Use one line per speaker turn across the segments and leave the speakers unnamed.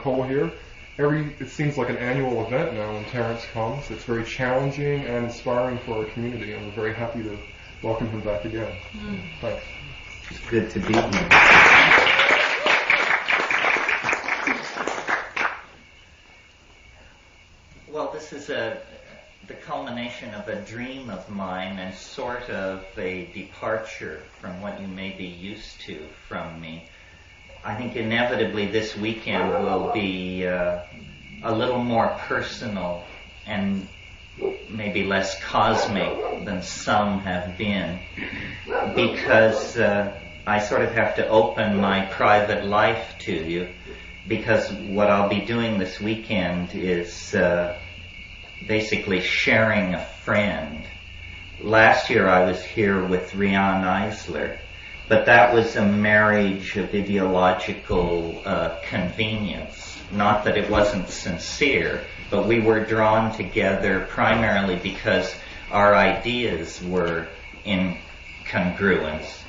Nicole here. It seems like an annual event now when Terence comes. It's very challenging and inspiring for our community, and we're very happy to welcome him back again. Thanks.
It's good to be here. Well, this is the culmination of a dream of mine and sort of a departure from what you may be used to from me. I think inevitably this weekend will be a little more personal and maybe less cosmic than some have been, because I sort of have to open my private life to you, because what I'll be doing this weekend is basically sharing a friend. Last year I was here with Rian Eisler, but that was a marriage of ideological convenience. Not that it wasn't sincere, but we were drawn together primarily because our ideas were in congruence.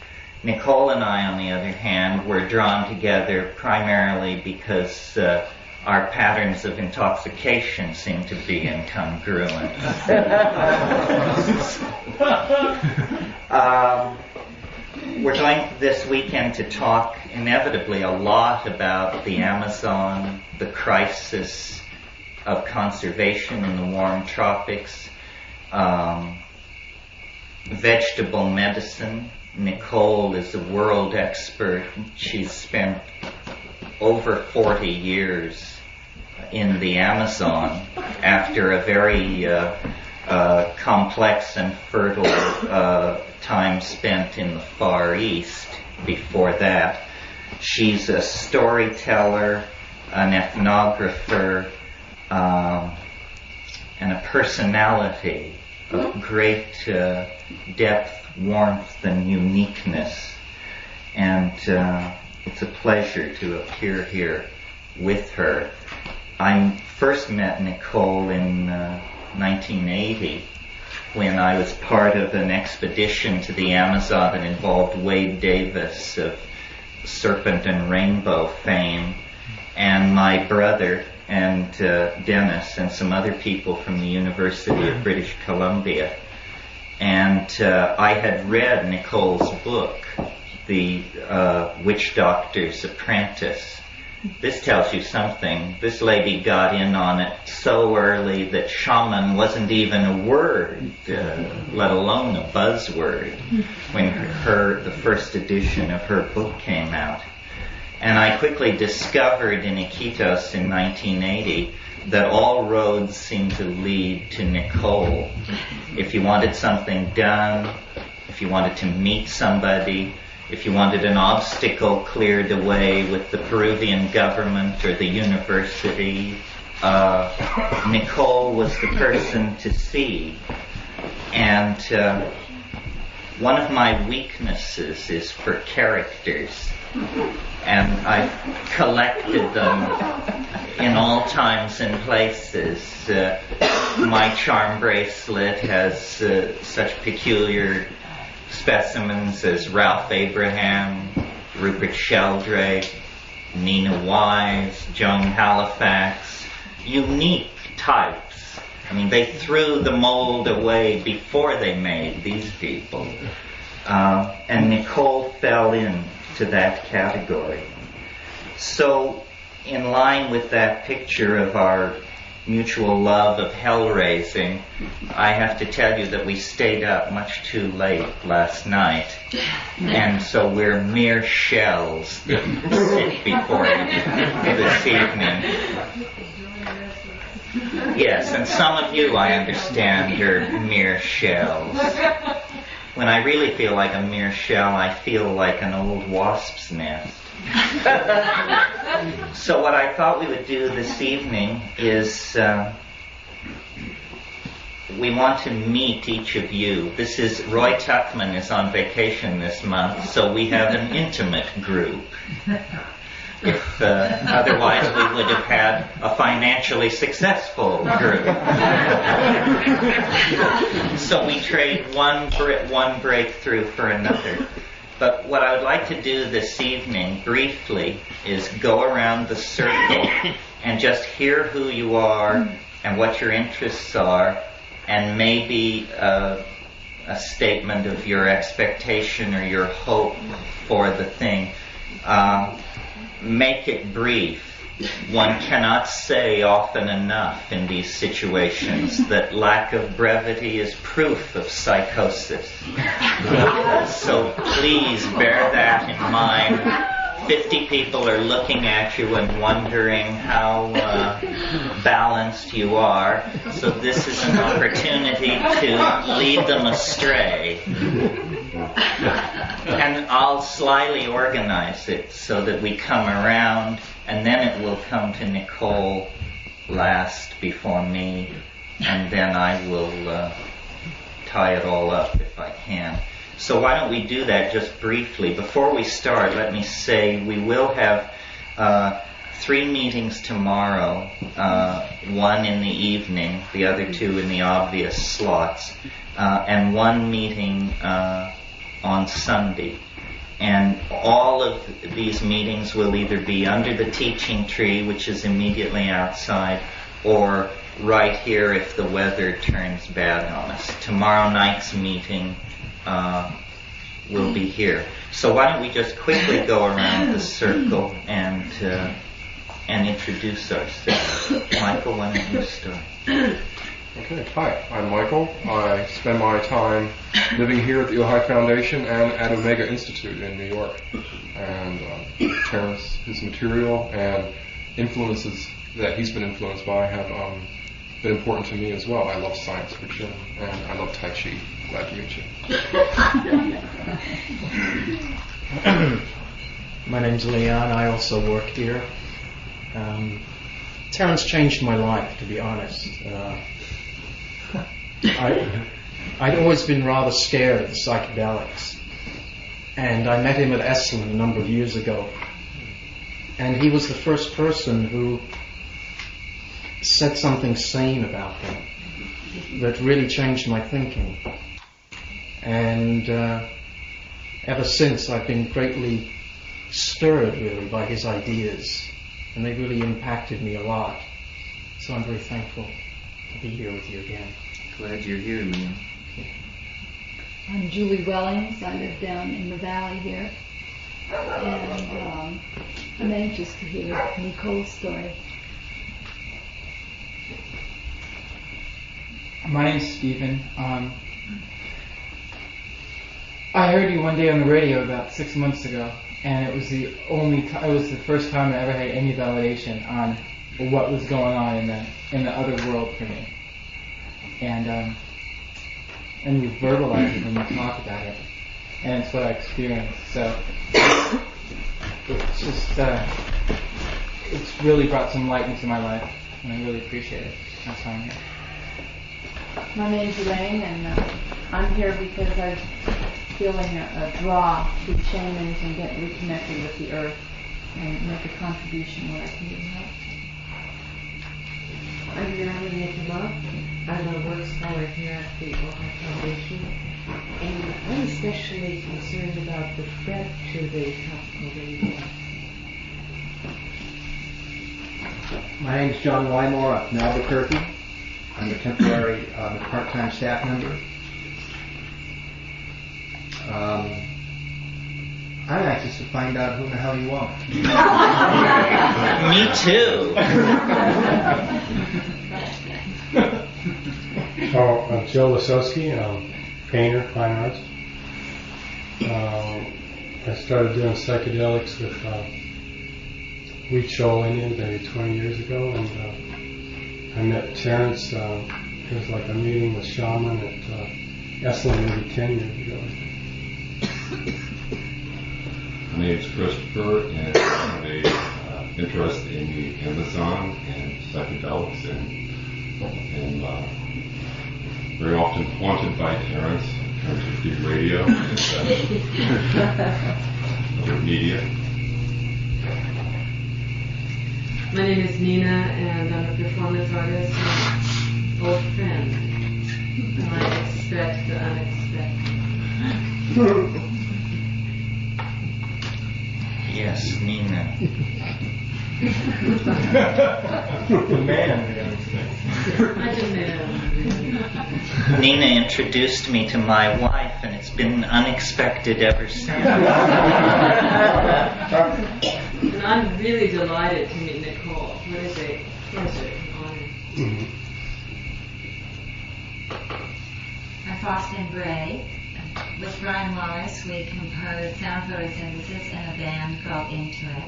Nicole and I, on the other hand, were drawn together primarily because our patterns of intoxication seem to be incongruent. We're going this weekend to talk inevitably a lot about the Amazon, the crisis of conservation in the warm tropics, vegetable medicine. Nicole is a world expert. She's spent over 40 years in the Amazon after a very complex and fertile time spent in the Far East before that. She's a storyteller, an ethnographer, and a personality of great depth, warmth, and uniqueness. And it's a pleasure to appear here with her. I first met Nicole in 1980 when I was part of an expedition to the Amazon that involved Wade Davis of Serpent and Rainbow fame, and my brother and Dennis and some other people from the University of British Columbia. And I had read Nicole's book, The Witch Doctor's Apprentice. This tells you something. This lady got in on it so early that shaman wasn't even a word, let alone a buzzword, when the first edition of her book came out. And I quickly discovered in Iquitos in 1980 that all roads seemed to lead to Nicole. If you wanted something done, if you wanted to meet somebody, if you wanted an obstacle cleared away with the Peruvian government or the university, Nicole was the person to see. And one of my weaknesses is for characters. And I've collected them in all times and places. My charm bracelet has such peculiar specimens as Ralph Abraham, Rupert Sheldrake, Nina Wise, Joan Halifax, unique types. I mean, they threw the mold away before they made these people. And Nicole fell into that category. So, in line with that picture of our mutual love of hell-raising, I have to tell you that we stayed up much too late last night, and so we're mere shells that sit before you this evening. Yes, and some of you, I understand, are mere shells. When I really feel like a mere shell, I feel like an old wasp's nest. So what I thought we would do this evening is we want to meet each of you. This is Roy Tuckman is on vacation this month, so we have an intimate group. If otherwise we would have had a financially successful group. So we trade one breakthrough for another. But what I would like to do this evening, briefly, is go around the circle and just hear who you are and what your interests are, and maybe a statement of your expectation or your hope for the thing. Make it brief. One cannot say often enough in these situations that lack of brevity is proof of psychosis. So please bear that in mind. 50 people are looking at you and wondering how balanced you are. So this is an opportunity to lead them astray. And I'll slyly organize it so that we come around, and then it will come to Nicole last before me, and then I will tie it all up if I can. So why don't we do that just briefly? Before we start, let me say we will have 3 meetings tomorrow, one in the evening, the other 2 in the obvious slots, and 1 meeting on Sunday. And all of these meetings will either be under the teaching tree, which is immediately outside, or right here if the weather turns bad on us. Tomorrow night's meeting will be here. So why don't we just quickly go around the circle and introduce ourselves. Michael, why don't you start?
Okay, hi, I'm Michael. I spend my time living here at the Ojai Foundation and at Omega Institute in New York. And Terence, his material and influences that he's been influenced by have been important to me as well. I love science fiction and I love Tai Chi. Glad to meet you.
My name's Leon. I also work here. Terence changed my life, to be honest. I'd always been rather scared of the psychedelics, and I met him at Esalen a number of years ago, and he was the first person who said something sane about them that really changed my thinking. And ever since, I've been greatly stirred, really, by his ideas, and they really impacted me a lot. So I'm very thankful to be here with you again.
Glad you're here, Liam.
I'm Julie Wellings. I live down in the valley here. And I'm anxious to hear Nicole's story.
My name's Stephen. I heard you one day on the radio about 6 months ago, and it was the first time I ever had any validation on what was going on in the other world for me. And you verbalize it when you talk about it, and it's what I experienced. So it's just it's really brought some light into my life, and I really appreciate it. That's why I'm here.
My name's Elaine, and I'm here because I'm feeling a draw to shamans and get reconnected with the earth and make a contribution where I can be helped.
I'm Marilyn Nicola. I'm a work scholar here at the Ojai Foundation, and I'm especially concerned about the threat to the tropical rainforest.
My name is John Wymore. I'm from Albuquerque. I'm a temporary part-time staff member. I'm anxious to find out who the hell you are.
Me too.
I'm Joe Lasowski. I'm a painter, fine arts. I started doing psychedelics with Wheat Shoal Indians maybe 20 years ago, and I met Terence. It was like a meeting with shaman at Esalen maybe 10 years ago.
My name is Christopher, and I have a interest in the Amazon and psychedelics, and very often haunted by Terence in terms of the radio and other media.
My name is Nina, and I'm a performance artist and old friend. And I expect the unexpected.
Yes, Nina.
The man.
I demand.
Nina introduced me to my wife, and it's been unexpected ever since.
And I'm really delighted to meet Nicole. What is a pleasure and honor.
I'm Faustin Bray. With Brian Wallace, we composed Sound Photosynthesis in a band called Into It.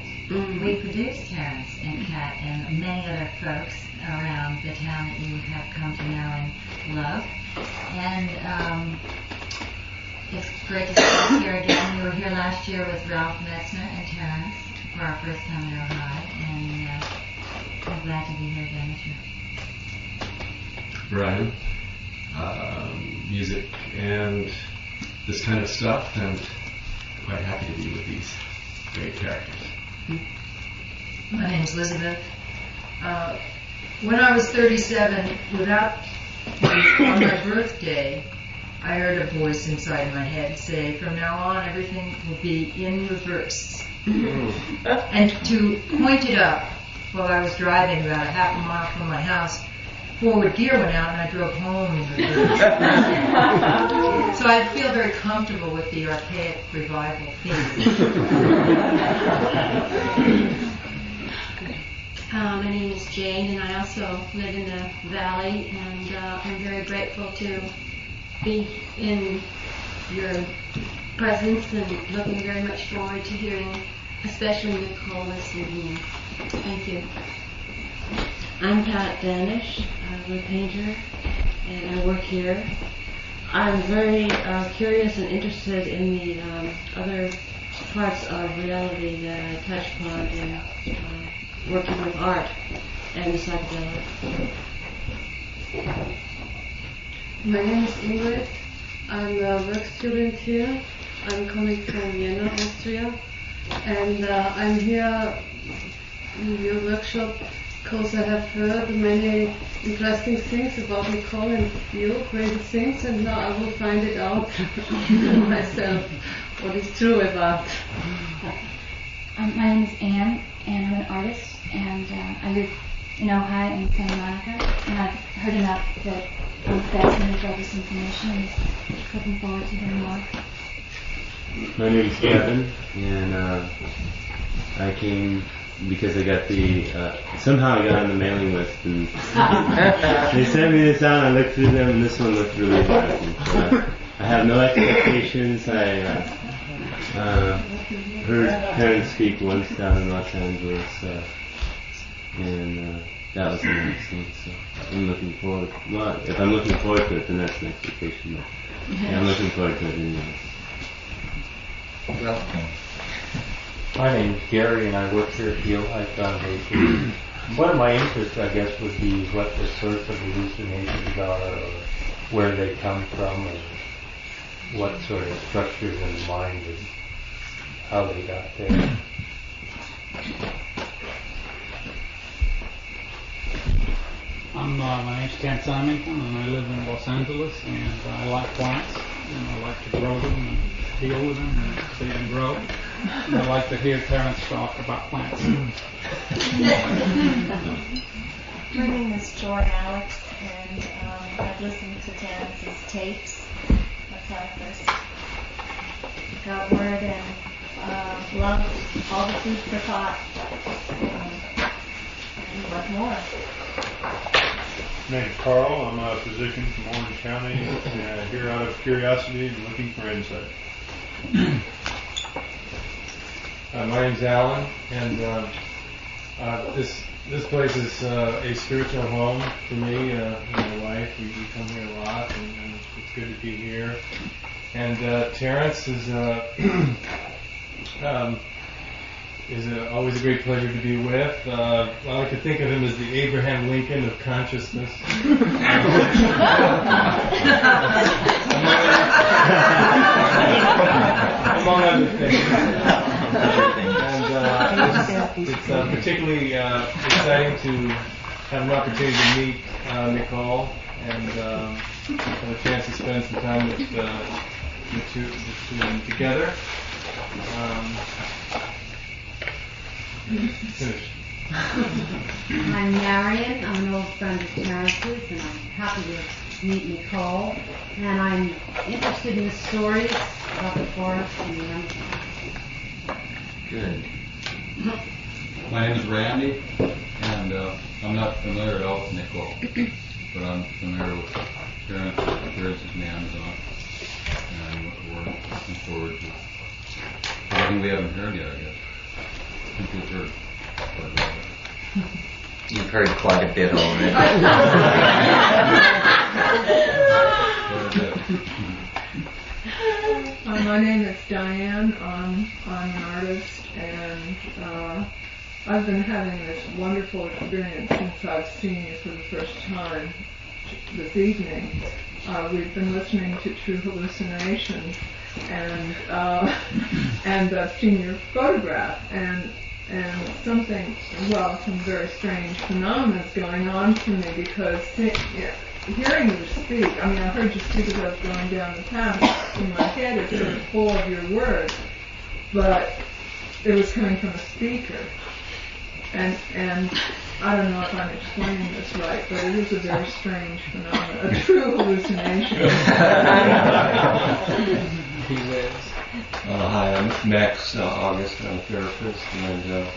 We produced Terence and Kat and many other folks around the town that you have come to know and love. And it's great to see us here again. We were here last year with Ralph Metzner and Terence for our first time in Ohio, and I'm glad to be here again this year.
Brian, music and this kind of stuff, and quite happy to be with these great characters.
My name's Elizabeth. When I was 37, on my birthday, I heard a voice inside my head say, from now on everything will be in reverse. And to point it up, while I was driving about a half a mile from my house, forward gear went out and I drove home in reverse. So I feel very comfortable with the archaic revival theme.
My name is Jane, and I also live in the valley, and I'm very grateful to be in your presence and looking very much forward to hearing, especially Nicole this evening. Thank you.
I'm Pat Danish. I'm a painter, and I work here. I'm very curious and interested in the other parts of reality that I touch upon in working with art and the psychedelic.
My name is Ingrid. I'm a work student here. I'm coming from Vienna, Austria, and I'm here in your workshop because I have heard many interesting things about Nicole and you, crazy things, and now I will find it out myself what is true about.
My name is Anne, and I'm an artist, and I live in Ohio and Santa Monica, and I've heard enough that I'm fascinated by this information and looking forward to hearing more.
My name is Kevin, and I came because I got somehow I got on the mailing list, and they sent me this out, and I looked through them, and this one looked really interesting. So I have no expectations. I heard Terence speak once down in Los Angeles, and that was interesting. So I'm looking forward. Well, if I'm looking forward to it, then that's an expectation. But yeah, I'm looking forward to it anyway.
Welcome.
My name is Gary, and I work here at the Ojai Foundation. One of my interests, I guess, would be what the source of hallucinations are, or where they come from, and what sort of structures in the mind and how they got there.
My name's Ken Symington, and I live in Los Angeles, and I like plants, and I like to grow them and deal with them and see them grow. And I like to hear Terence talk about plants.
My name is Joy Alex, and I've listened to Terence's tapes. That's how I first got word, and loved all the food for thought. And what more?
My name is Carl. I'm a physician from Orange County, here out of curiosity and looking for insight.
My name's Alan, and this place is a spiritual home for me and my wife. We come here a lot, and it's good to be here. And Terence is always a great pleasure to be with. I like to think of him as the Abraham Lincoln of consciousness. Among other things. And it's particularly exciting to have an opportunity to meet Nicole and have a chance to spend some time with the two of them together. Finish.
I'm Marion. I'm an old friend of Terence's, and I'm happy to meet Nicole. And I'm interested in the stories about the forest and the Amazon.
Good.
My name is Randy, and I'm not familiar at all with Nicole, but I'm familiar with Terence in the Amazon, and we're looking forward to something we haven't heard yet, I guess. I think we've heard quite a bit.
You've heard quite a bit already.
My name is Diane. I'm an artist, and I've been having this wonderful experience since I've seen you for the first time this evening. We've been listening to True Hallucinations, and I've seen your photograph, and some very strange phenomena is going on for me, because hearing you speak, I heard you speak as I was going down the path. In my head, it's sort of full of your words, but it was coming from a speaker. And I don't know if I'm explaining this right, but it is a very strange phenomenon, a true hallucination.
Hi, I'm Max August. I'm a therapist, and I'm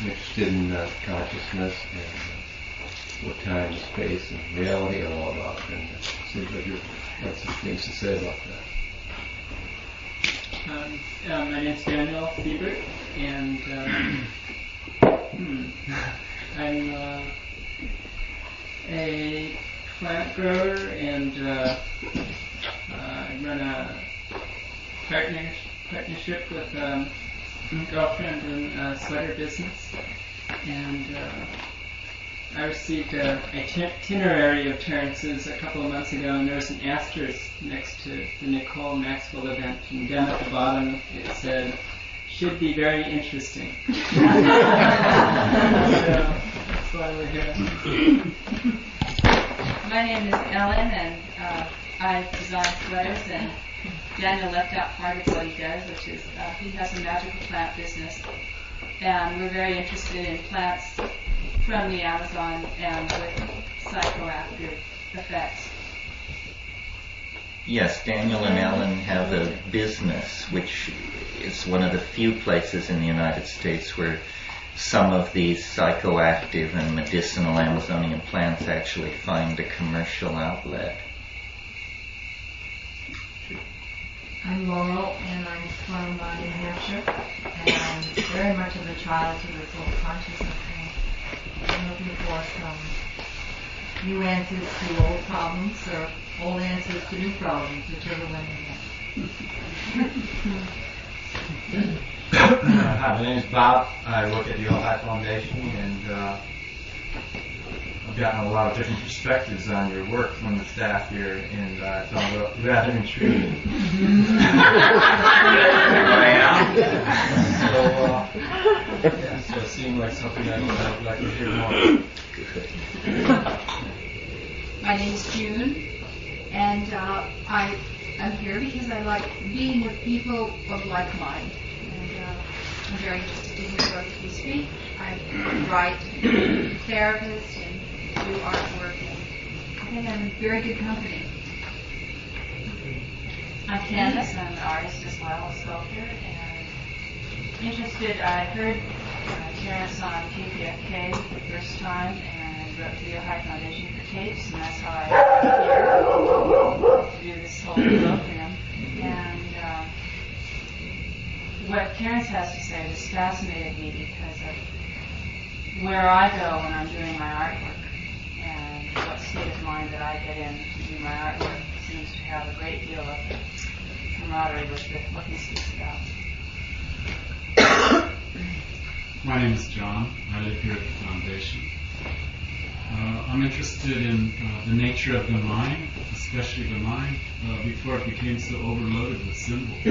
interested in consciousness and what time and space and reality are all about. And it seems like you have some things to say about that.
My name's Daniel Siebert, and I'm a plant grower, and I run a partnership with a girlfriend in a sweater business, and I received an itinerary of Terence's a couple of months ago, and there was an asterisk next to the Nicole Maxwell event, and down at the bottom it said, "Should be very interesting." So that's why we're here.
My name is Ellen, and I design sweaters, and Daniel left out part of what he does, which is he has a magical plant business, and we're very interested in plants from the Amazon and with psychoactive effects.
Yes, Daniel and Ellen have a business which is one of the few places in the United States where some of these psychoactive and medicinal Amazonian plants actually find a commercial outlet.
I'm Laurel, and I'm from New Hampshire, and very much of a child to this whole consciousness thing. I'm looking for some new answers to old problems, or old answers to new problems, whichever one you get.
Hi, my name is Bob. I work at the Ojai Foundation, and I've gotten a lot of different perspectives on your work from the staff here, and I found it rather intriguing. So it seemed like something I'd like to hear more.
My name is June, and I'm here because I like being with people of like mind. I'm very interested to hear both of you speak. I write, therapist, and do artwork. I think I'm in very good company.
I'm Candace. I'm an artist as well, a sculptor, and interested. I heard Terence on KPFK the first time, and wrote to the Ojai Foundation for tapes, and that's how I got here to do this whole program. And what Terence has to say has fascinated me because of where I go when I'm doing my artwork, and what state of mind that I get in to do my artwork seems to have a great deal of camaraderie with what he speaks about.
My name is John. I live here at the foundation. I'm interested in the nature of the mind, especially the mind, before it became so overloaded with symbols.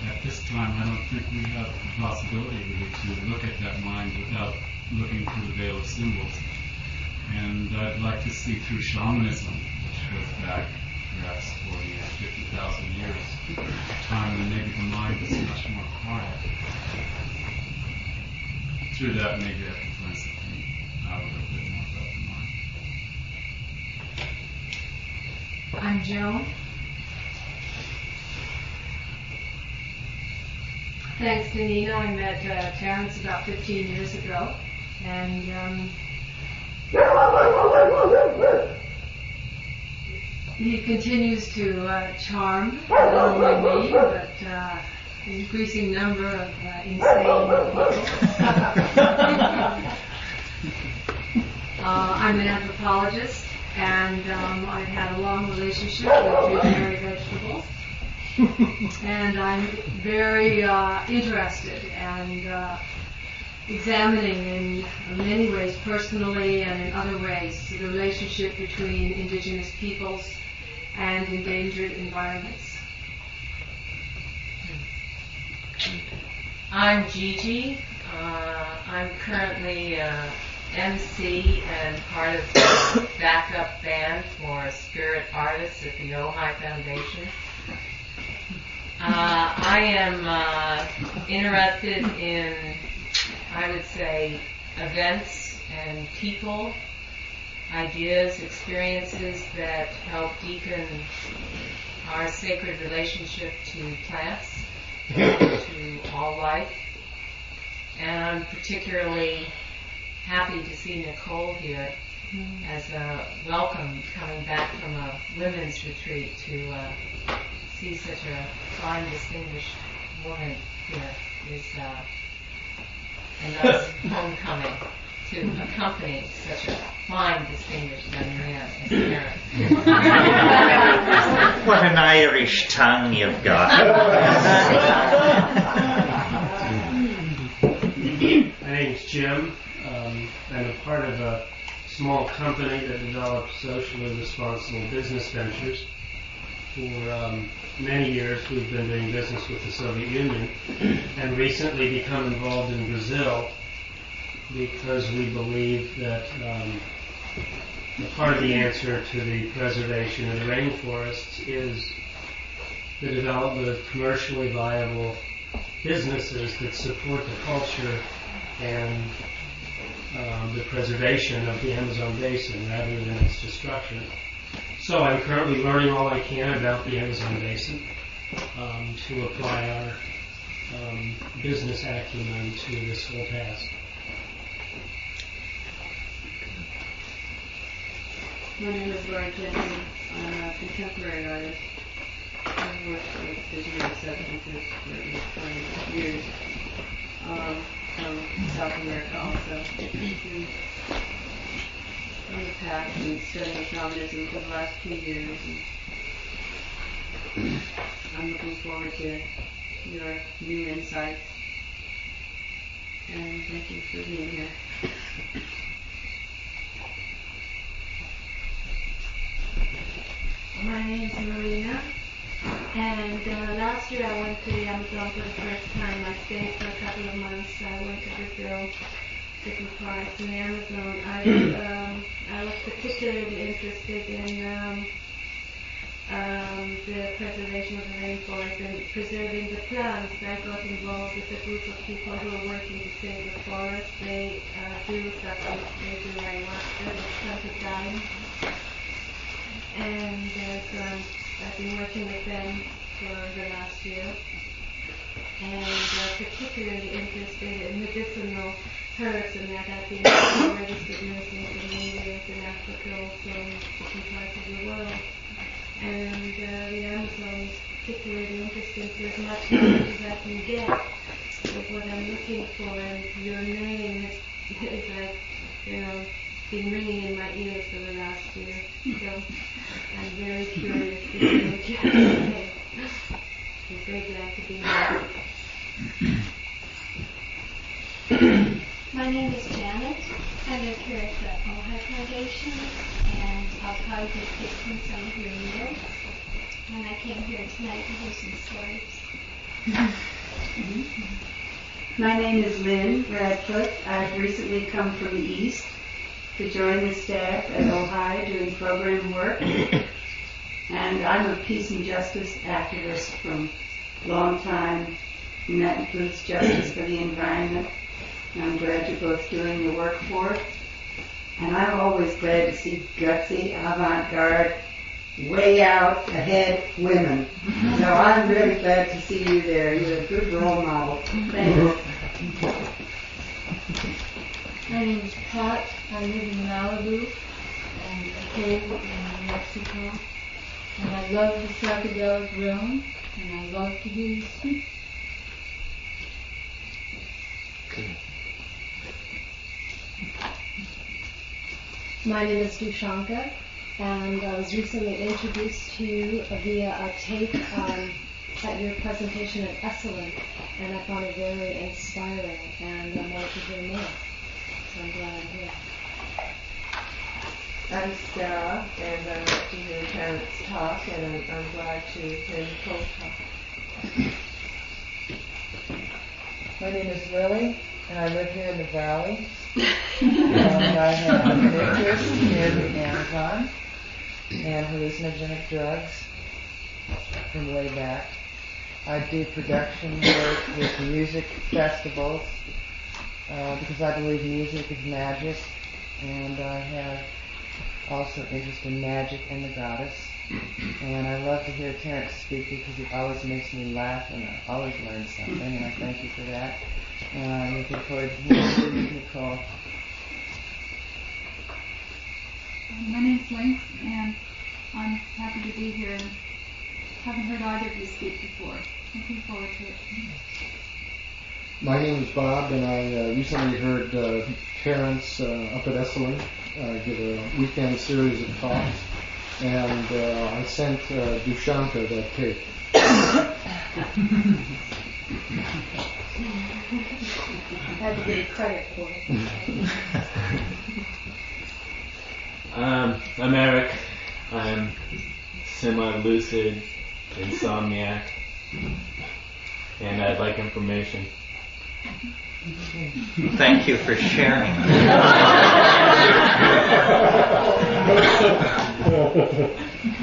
At this time, I don't think we have the possibility really to look at that mind without looking through the veil of symbols. And I'd like to see through shamanism, which goes back perhaps 40 or 50,000 years, a time when maybe the mind is much more quiet. through that, maybe I can find something out a little bit more about the mind.
I'm Joan. Thanks to Nina, I met Terence about 15 years ago, and he continues to charm not only me, but an increasing number of insane people. I'm an anthropologist, and I've had a long relationship with visionary vegetables. And I'm very interested and examining in many ways, personally and in other ways, the relationship between indigenous peoples and endangered environments.
I'm Gigi. I'm currently MC and part of the backup band for spirit artists at the Ojai Foundation. I am interested in, I would say, events and people, ideas, experiences that help deepen our sacred relationship to plants, to all life. And I'm particularly happy to see Nicole here as a welcome coming back from a women's retreat to see such a fine, distinguished woman here is a nice homecoming to accompany such a fine, distinguished young man as Terence.
What an Irish tongue you've got.
My name's Jim. I'm a part of a small company that develops socially responsible business ventures. For many years we've been doing business with the Soviet Union and recently become involved in Brazil because we believe that part of the answer to the preservation of the rainforests is the development of commercially viable businesses that support the culture and the preservation of the Amazon basin rather than its destruction. So I'm currently learning all I can about the Amazon basin to apply our business acumen to this whole task.
My name is Laura Jensen. I'm a contemporary artist. I've worked with visionary substances for 20 years. From South America also. On the path and studying shamanism for the last 2 years. And I'm looking forward to your new insights. And thank you for being here.
My name is Marina, and last year I went to the Amazon for the first time. I stayed for a couple of months. I went to Brazil, different parts in the Amazon. I was particularly interested in the preservation of the rainforest and preserving the plants. I got involved with a group of people who are working to save the forest. They do something, they do ayahuasca, it's time. And so I've been working with them for the last year, and particularly interested in medicinal herbs, and that I've been registered nursing for many years in Africa, also in different parts of the world. And the Amazon is particularly interesting for as much knowledge as I can get with what I'm looking for, and your name is like, been ringing in my ears for the last year. So I'm very curious to hear what you have to say. I'm very glad to be here.
My name is Janet. I live here at the Ojai Foundation, and I'll probably be fixing some of your meals. And I came here tonight to hear some stories.
My name is Lynn Radcliffe. I've recently come from the East to join the staff at Ojai doing program work. And I'm a peace and justice activist from a long time, and that includes justice for the environment. I'm glad you're both doing your work for it. And I'm always glad to see gutsy, avant-garde, way out ahead women. So I'm really glad to see you there. You're a good role model. Thanks.
My name is Pat. I live in Malibu and Cave in New Mexico. And I love the psychedelic realm, and I love to hear you speak.
My name is Dushanka, and I was recently introduced to you via a tape at your presentation at Esalen, and I found it very inspiring, and I wanted to hear more. So I'm glad I'm here.
I'm Sarah, and I like to hear Terence talk, and I'm glad to hear Nicole talk.
My name is Lily, and I live here in the valley. And I have an interest in the Amazon and hallucinogenic drugs from way back. I do production work with music festivals because I believe music is magic, and I have also interest in magic and the goddess. And I love to hear Terence speak because he always makes me laugh and I always learn something, and I thank you for that. And I'm looking forward to hearing you, Nicole.
My name's Lynx, and I'm happy to be here and haven't heard either of you speak before. Looking forward to it.
My name is Bob, and I recently heard Terence up at Esalen give a weekend series of talks, and I sent Dushanka that tape.
I had to give you credit for it.
I'm Eric. I'm semi-lucid insomniac, and I'd like information.
Thank you for sharing.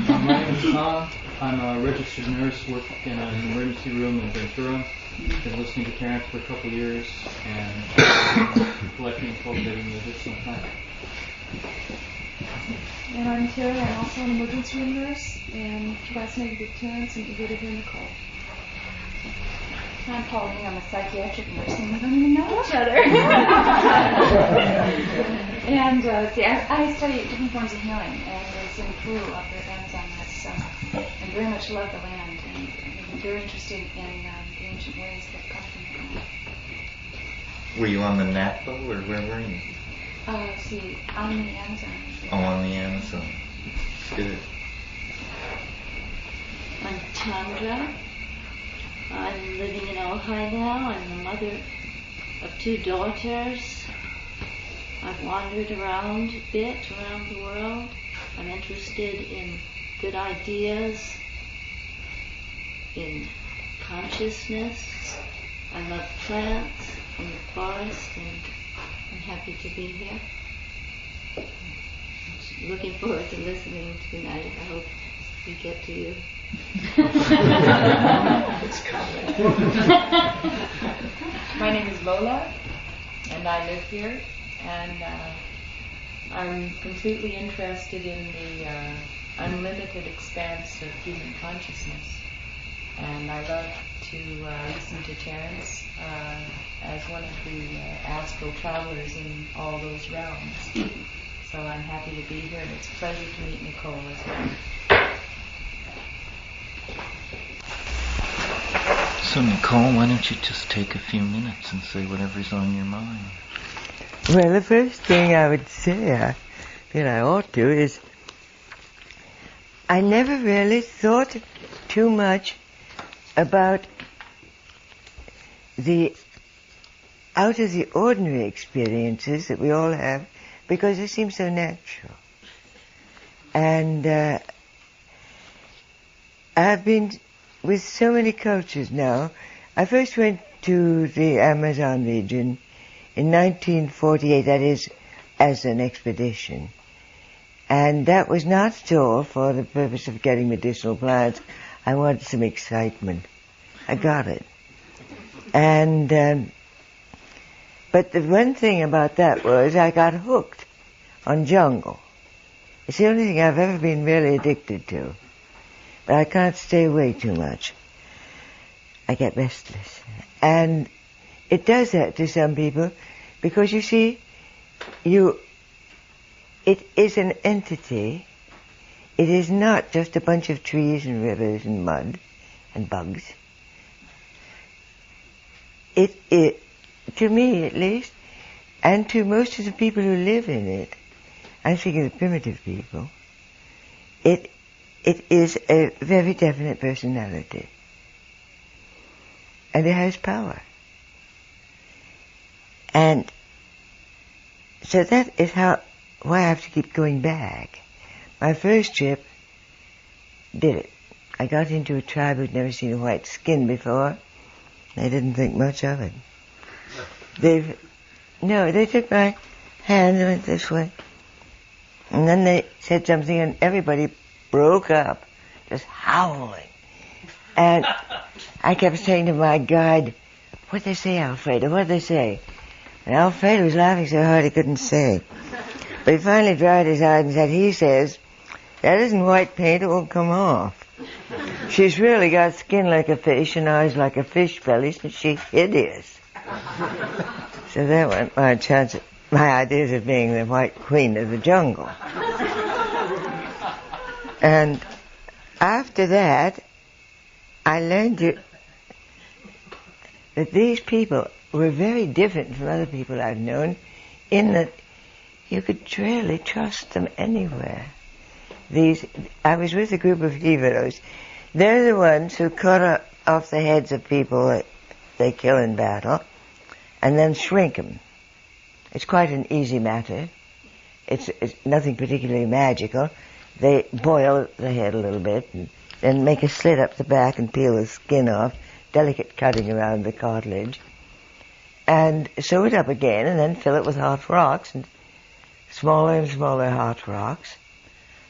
My name is Tom. I'm a registered nurse, work in an emergency room in Ventura. Been listening to Terence for a couple of years and collecting and cultivating medicinal plants.
And I'm Terry. I'm also an emergency room nurse and fascinated with Terence and eager to hear Nicole.
I'm Pauline. I'm a psychiatric nurse, and we don't even know each other. And see, I study different forms of healing, and was in Peru up at Amazon last summer, and very much love the land, and I'm very interested in the ancient ways that come from the land.
Were you on the Napa, or where were you?
See, on the Amazon.
Oh, on the Amazon. Good.
I'm Chandra. I'm living in Ojai now. I'm the mother of 2 daughters. I've wandered around a bit around the world. I'm interested in good ideas, in consciousness. I love plants and the forest, and I'm happy to be here. Looking forward to listening tonight. I hope we get to you.
It's coming.
My name is Lola, and I live here, and I'm completely interested in the unlimited expanse of human consciousness. And I love to listen to Terence as one of the astral travelers in all those realms. So I'm happy to be here, and it's a pleasure to meet Nicole as well.
So Nicole, why don't you just take a few minutes and say whatever's on your mind?
Well, the first thing I would say that I ought to is I never really thought too much about the out of the ordinary experiences that we all have, because they seem so natural. And I've been with so many cultures now. I first went to the Amazon region in 1948, that is, as an expedition. And that was not at all for the purpose of getting medicinal plants. I wanted some excitement. I got it. And But the one thing about that was I got hooked on jungle. It's the only thing I've ever been really addicted to. But I can't stay away too much. I get restless. And it does that to some people because, you see, it is an entity. It is not just a bunch of trees and rivers and mud and bugs. It, to me at least, and to most of the people who live in it, I'm thinking of the primitive people, it is a very definite personality. And it has power. And so that is why I have to keep going back. My first trip did it. I got into a tribe who'd never seen a white skin before. They didn't think much of it. They took my hand and went this way. And then they said something and everybody broke up, just howling. And I kept saying to my guide, "What'd they say, Alfredo? What'd they say?" And Alfredo was laughing so hard he couldn't say. But he finally dried his eyes and said, "He says, that isn't white paint, it won't come off. She's really got skin like a fish and eyes like a fish belly, and she's hideous." So that went my ideas of being the white queen of the jungle. And after that, I learned that these people were very different from other people I've known in that you could really trust them anywhere. I was with a group of heroes. They're the ones who cut off the heads of people that they kill in battle and then shrink them. It's quite an easy matter. It's nothing particularly magical. They boil the head a little bit and then make a slit up the back and peel the skin off, delicate cutting around the cartilage, and sew it up again and then fill it with hot rocks, and smaller and smaller hot rocks,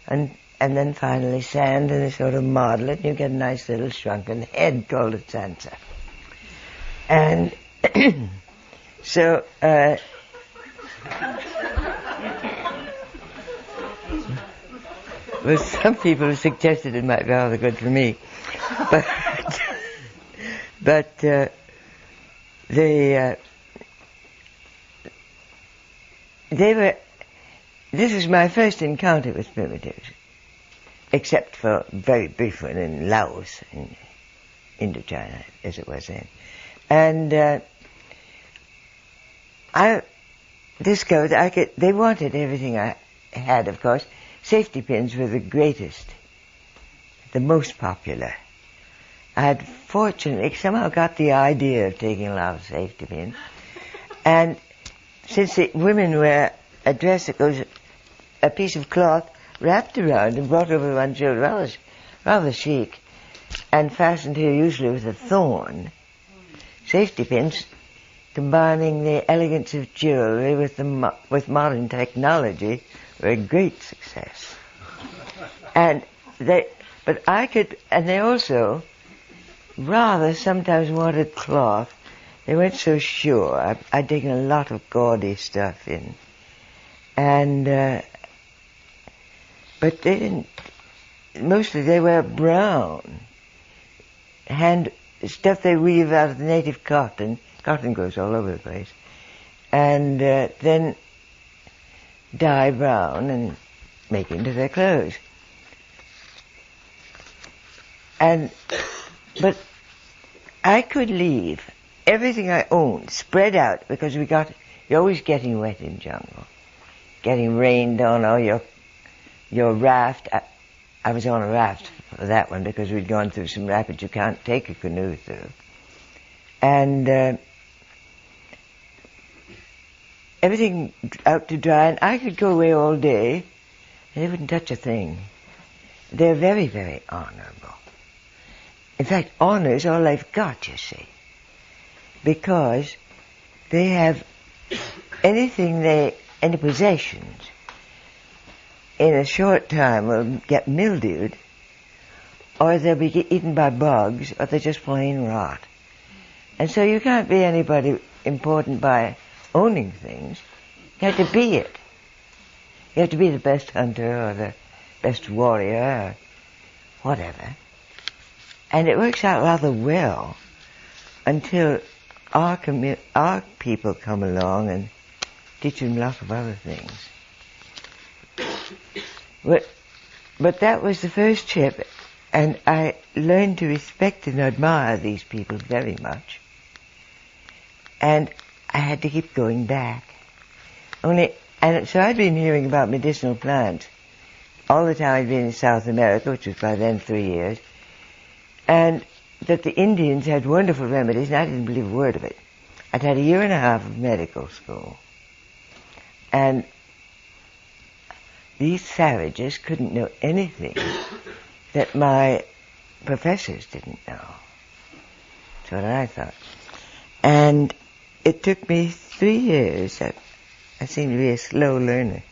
and then finally sand and they sort of model it and you get a nice little shrunken head called a Sansa. And so well, some people have suggested it might be rather good for me, but they were. This was my first encounter with primitives, except for a very brief one in Laos, in Indochina, as it was then. And I discovered they wanted everything I had, of course. Safety pins were the greatest, the most popular. I had fortunately somehow got the idea of taking a lot of safety pins. And since the women wear a dress that goes a piece of cloth wrapped around and brought over one shoulder, rather chic, and fastened here usually with a thorn, safety pins combining the elegance of jewelry with modern technology were a great success. And they also rather sometimes wanted cloth. They weren't so sure. I'd taken a lot of gaudy stuff in. And, but they didn't, mostly they wear brown. Stuff they weave out of the native cotton. Cotton grows all over the place. And then dye brown and make into their clothes. But I could leave everything I owned spread out because you're always getting wet in jungle, getting rained on, or your raft. I was on a raft for that one because we'd gone through some rapids you can't take a canoe through. And everything out to dry, and I could go away all day, and they wouldn't touch a thing. They're very, very honorable. In fact, honor is all they've got, you see, because they have any possessions in a short time will get mildewed, or they'll be eaten by bugs, or they just plain rot. And so you can't be anybody important by owning things. You have to be it. You have to be the best hunter or the best warrior or whatever. And it works out rather well until our people come along and teach them lots of other things. But that was the first trip, and I learned to respect and admire these people very much. And I had to keep going back. And so I'd been hearing about medicinal plants all the time I'd been in South America, which was by then 3 years, and that the Indians had wonderful remedies, and I didn't believe a word of it. I'd had a year and a half of medical school, and these savages couldn't know anything that my professors didn't know. That's what I thought. And it took me 3 years, I seem to be a slow learner,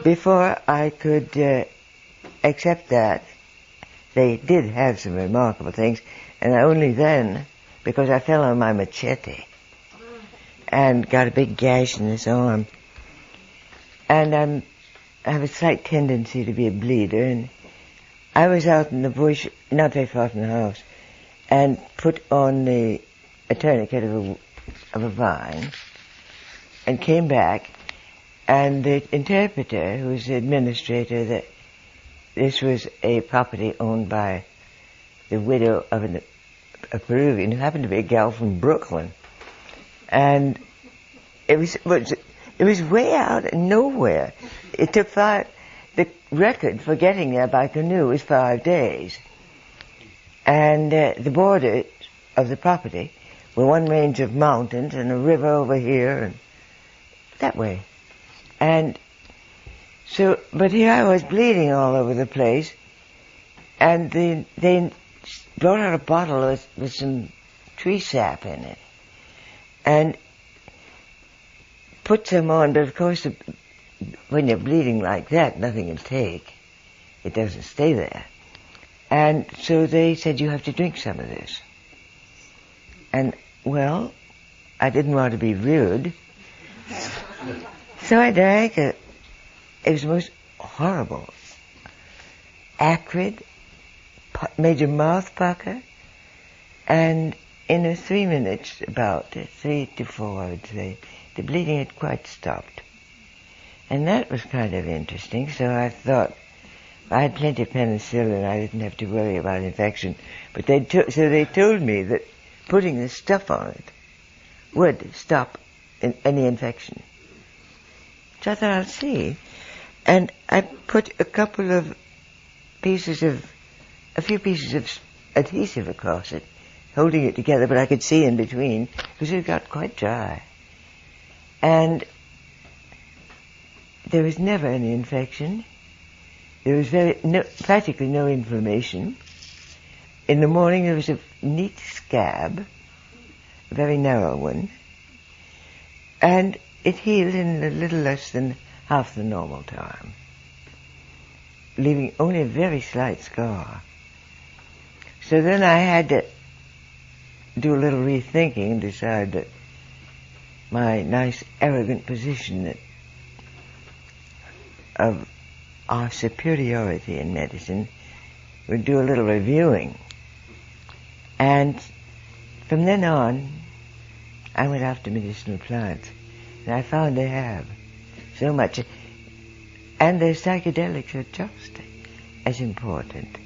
before I could accept that they did have some remarkable things, and only then, because I fell on my machete and got a big gash in this arm. And I have a slight tendency to be a bleeder, and I was out in the bush, not very far from the house, and put on a tourniquet of a vine, and came back, and the interpreter, who was the administrator, that this was a property owned by the widow of a Peruvian who happened to be a gal from Brooklyn, and it was way out of nowhere. It took the record for getting there by canoe was 5 days, and the border of the property were one range of mountains and a river over here and that way. And so, but here I was bleeding all over the place, and they brought out a bottle with some tree sap in it, and put some on, but of course when you're bleeding like that, nothing will take. It doesn't stay there. And so they said, you have to drink some of this. And, well, I didn't want to be rude, so I drank it. It was the most horrible, acrid, made your mouth pucker, and in 3 minutes, about 3 to 4, I would say, the bleeding had quite stopped. And that was kind of interesting, so I thought, I had plenty of penicillin, I didn't have to worry about infection. But they told me that putting this stuff on it would stop any infection. So I thought, I'll see. And I put a few pieces of adhesive across it, holding it together, but I could see in between, because it got quite dry. And there was never any infection. There was practically no inflammation. In the morning there was a neat scab, a very narrow one, and it healed in a little less than half the normal time, leaving only a very slight scar. So then I had to do a little rethinking and decide that my nice arrogant position of our superiority in medicine would do a little reviewing. And from then on, I went after medicinal plants, and I found they have so much. And their psychedelics are just as important.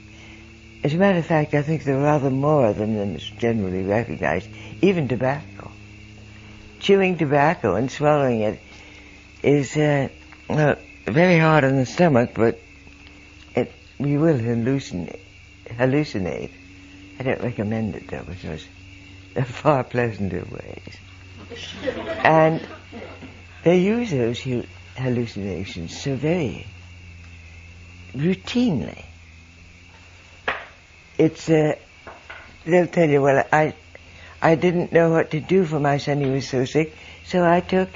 As a matter of fact, I think there are rather more of them than is generally recognized, even tobacco. Chewing tobacco and swallowing it is very hard on the stomach, but we will hallucinate. I don't recommend it, though, because there are far pleasanter ways. And they use those hallucinations so very routinely. They'll tell you, well, I didn't know what to do for my son, he was so sick, so I took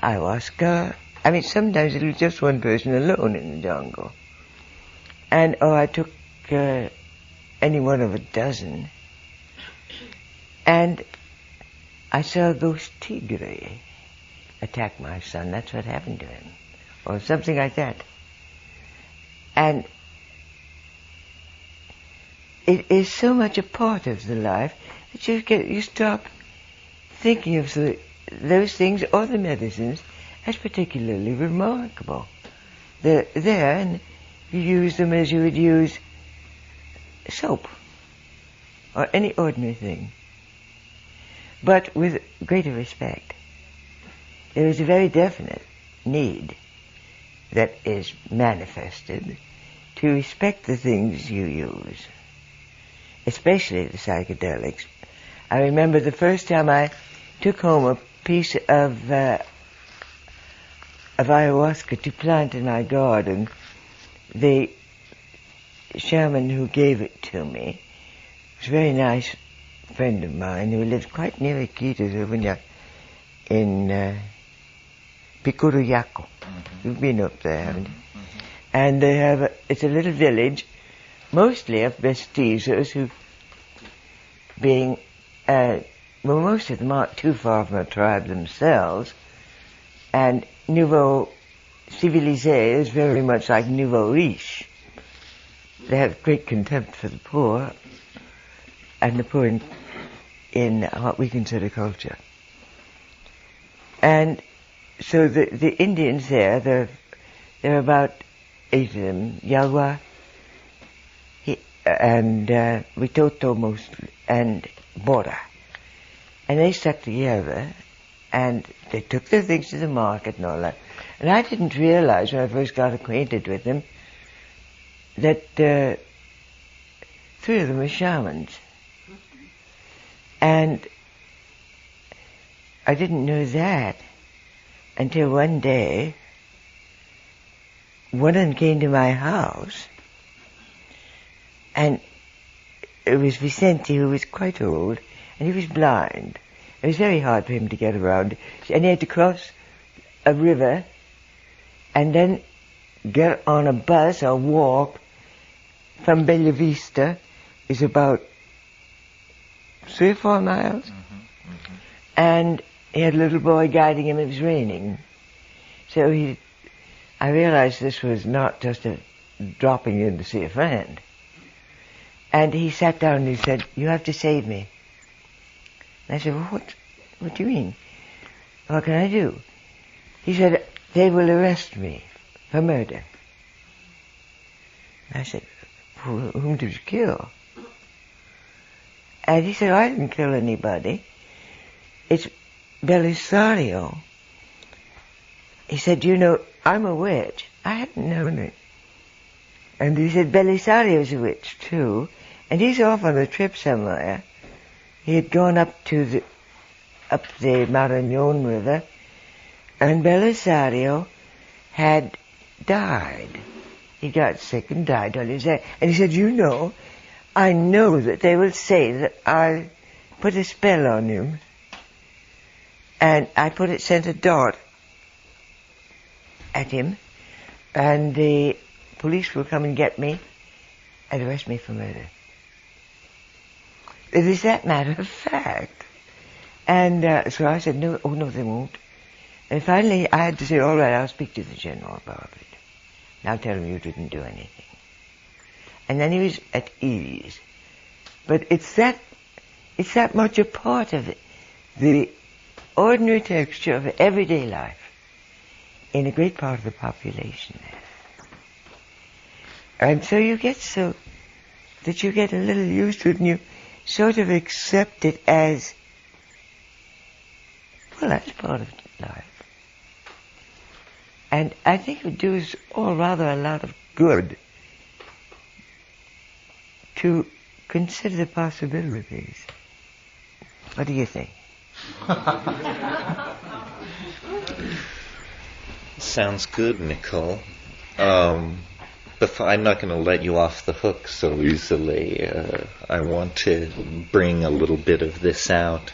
ayahuasca. I mean, sometimes it was just one person alone in the jungle. And, I took any one of a dozen. And I saw a ghost tigre attack my son. That's what happened to him. Or something like that. And it is so much a part of the life that you stop thinking of those things or the medicines as particularly remarkable. They're there, and you use them as you would use soap or any ordinary thing, but with greater respect. There is a very definite need that is manifested to respect the things you use, especially the psychedelics. I remember the first time I took home a piece of ayahuasca to plant in my garden. The shaman who gave it to me was a very nice friend of mine who lives quite near Iquitos in Picuruyaco. You've been up there, haven't you? And they have it's a little village, mostly of mestizos who, being, well, most of them aren't too far from a tribe themselves, and Nouveau Civilisé is very much like Nouveau Riche. They have great contempt for the poor, and the poor in what we consider culture. And so the Indians there, there are about 8 of them, Yalwa, and Witoto mostly, and Bora. And they stuck together, and they took their things to the market and all that. And I didn't realize when I first got acquainted with them that 3 of them were shamans. And I didn't know that until one day one of them came to my house, and it was Vicente, who was quite old, and he was blind. It was very hard for him to get around, and he had to cross a river and then get on a bus or walk from Bella Vista. Is about 3 or 4 miles. And he had a little boy guiding him. It was raining. So I realized this was not just a dropping in to see a friend. And he sat down and he said, "You have to save me." And I said, "Well, what do you mean? What can I do?" He said, "They will arrest me for murder." And I said, "Whom did you kill?" And he said, "I didn't kill anybody. It's Belisario." He said, "You know, I'm a witch." I hadn't known it. And he said, "Belisario's a witch too, and he's off on a trip somewhere." He had gone up the Marañón River, and Belisario had died. He got sick and died while he was there. And he said, "You know, I know that they will say that I put a spell on him, and I sent a dart at him, and the police will come and get me and arrest me for murder." It is that matter of fact. And so I said, "No, oh no, they won't." And finally I had to say, "All right, I'll speak to the general about it. And I'll tell him you didn't do anything." And then he was at ease. But it's that much a part of it, the ordinary texture of everyday life in a great part of the population there. And so you get so that you get a little used to it, and you sort of accept it as, well, that's part of life. And I think it would do us all rather a lot of good to consider the possibilities. What do you think?
Sounds good, Nicole. I'm not going to let you off the hook so easily. I want to bring a little bit of this out.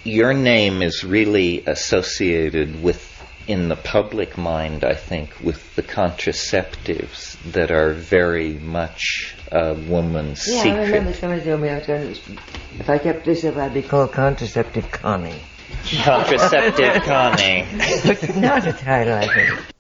Your name is really associated with in the public mind, I think, with the contraceptives that are very much a woman's secret.
I remember somebody told me if I kept this up, I'd be called Contraceptive Connie.
Contraceptive Connie.
Not a title, I think.